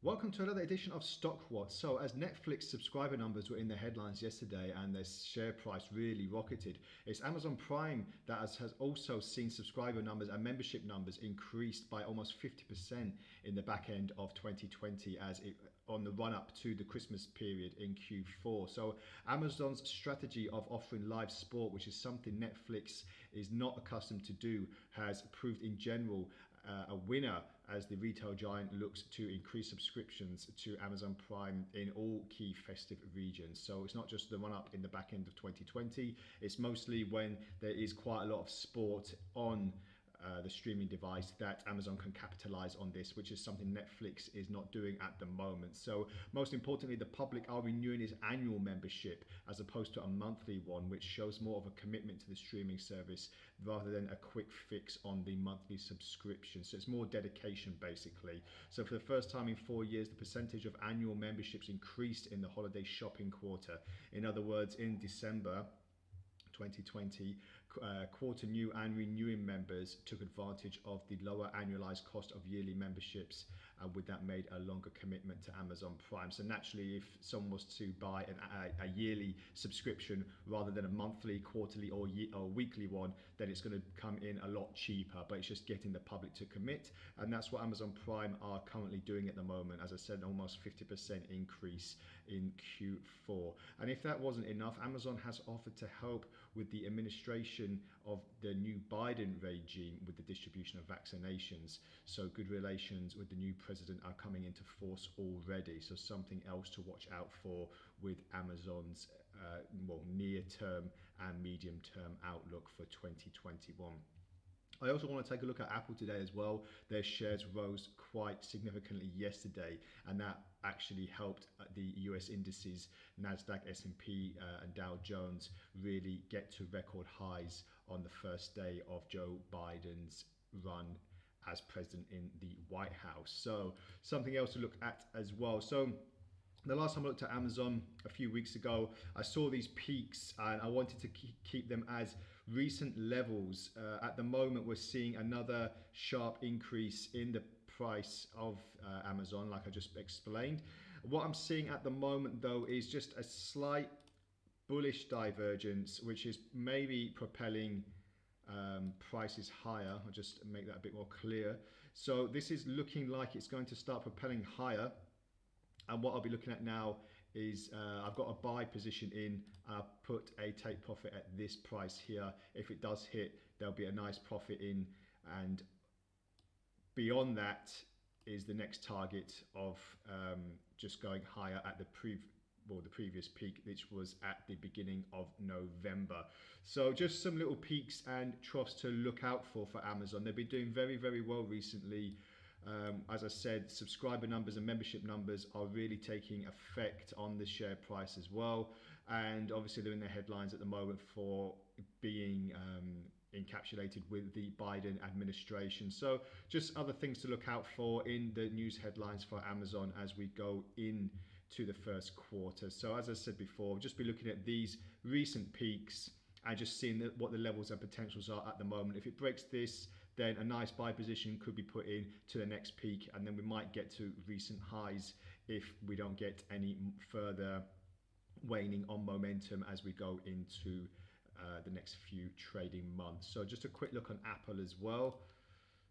Welcome to another edition of Stock Watch. So as Netflix subscriber numbers were in the headlines yesterday and their share price really rocketed, it's Amazon Prime that has also seen subscriber numbers and membership numbers increased by almost 50% in the back end of 2020 on the run up to the Christmas period in Q4. So Amazon's strategy of offering live sport, which is something Netflix is not accustomed to do, has proved in general a winner as the retail giant looks to increase subscriptions to Amazon Prime in all key festive regions. So it's not just the run up in the back end of 2020, it's mostly when there is quite a lot of sport on the streaming device that Amazon can capitalize on this, which is something Netflix is not doing at the moment. So most importantly, the public are renewing its annual membership as opposed to a monthly one, which shows more of a commitment to the streaming service rather than a quick fix on the monthly subscription. So it's more dedication basically. So for the first time in 4 years, the percentage of annual memberships increased in the holiday shopping quarter. In other words, in December 2020, quarter new and renewing members took advantage of the lower annualized cost of yearly memberships, and with that made a longer commitment to Amazon Prime. So naturally, if someone was to buy a yearly subscription rather than a monthly, quarterly or weekly one, then it's going to come in a lot cheaper, but it's just getting the public to commit, and that's what Amazon Prime are currently doing at the moment. As I said, almost 50% increase in Q4. And if that wasn't enough, Amazon has offered to help with the administration of the new Biden regime with the distribution of vaccinations. So good relations with the new president are coming into force already. So something else to watch out for with Amazon's near-term and medium-term outlook for 2021. I also want to take a look at Apple today as well. Their shares rose quite significantly yesterday, and that actually helped the US indices, NASDAQ, S&P and Dow Jones really get to record highs on the first day of Joe Biden's run as president in the White House. So something else to look at as well. So the last time I looked at Amazon a few weeks ago, I saw these peaks and I wanted to keep them as recent levels. At the moment, we're seeing another sharp increase in the price of Amazon, like I just explained. What I'm seeing at the moment, though, is just a slight bullish divergence, which is maybe propelling prices higher. I'll just make that a bit more clear. So this is looking like it's going to start propelling higher. And what I'll be looking at now is I've got a buy position in. I'll put a take profit at this price here. If it does hit, there'll be a nice profit in. And beyond that is the next target of just going higher at the previous peak, which was at the beginning of November. So just some little peaks and troughs to look out for Amazon. They've been doing very, very well recently. As I said, subscriber numbers and membership numbers are really taking effect on the share price as well. And obviously they're in the headlines at the moment for being encapsulated with the Biden administration. So just other things to look out for in the news headlines for Amazon as we go into the first quarter. So as I said before, just be looking at these recent peaks and just seeing what the levels and potentials are at the moment. If it breaks this, then a nice buy position could be put in to the next peak, and then we might get to recent highs if we don't get any further waning on momentum as we go into the next few trading months. So just a quick look on Apple as well.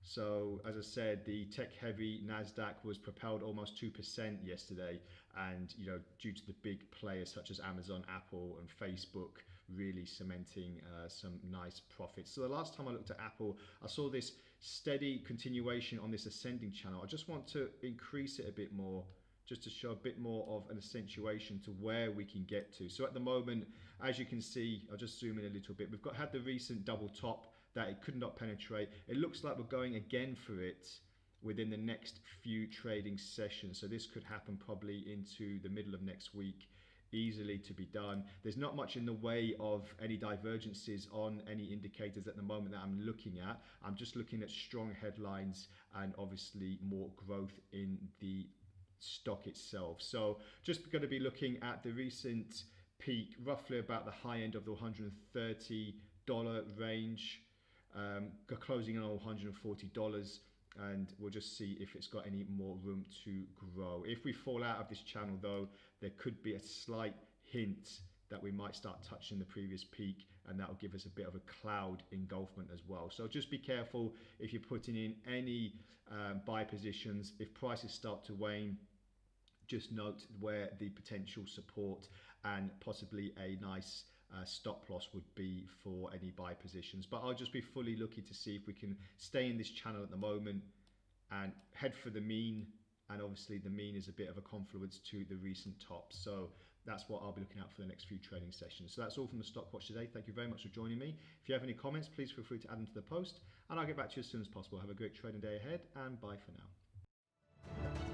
So as I said, the tech-heavy NASDAQ was propelled almost 2% yesterday, and due to the big players such as Amazon, Apple, and Facebook really cementing some nice profits. So the last time I looked at Apple, I saw this steady continuation on this ascending channel. I just want to increase it a bit more, just to show a bit more of an accentuation to where we can get to. So at the moment, as you can see, I'll just zoom in a little bit. We've had the recent double top that it could not penetrate. It looks like we're going again for it within the next few trading sessions. So this could happen probably into the middle of next week, easily to be done. There's not much in the way of any divergences on any indicators at the moment that I'm looking at. I'm just looking at strong headlines and obviously more growth in the stock itself. So just going to be looking at the recent peak, roughly about the high end of the $130 range, closing in on $140. and we'll just see if it's got any more room to grow. If we fall out of this channel though, there could be a slight hint that we might start touching the previous peak, and that will give us a bit of a cloud engulfment as well. So just be careful if you're putting in any buy positions. If prices start to wane, just note where the potential support and possibly a nice stop loss would be for any buy positions. But I'll just be fully looking to see if we can stay in this channel at the moment and head for the mean. And obviously the mean is a bit of a confluence to the recent tops. So that's what I'll be looking at for the next few trading sessions. So that's all from the Stock Watch today. Thank you very much for joining me. If you have any comments, please feel free to add them to the post, and I'll get back to you as soon as possible. Have a great trading day ahead, and bye for now.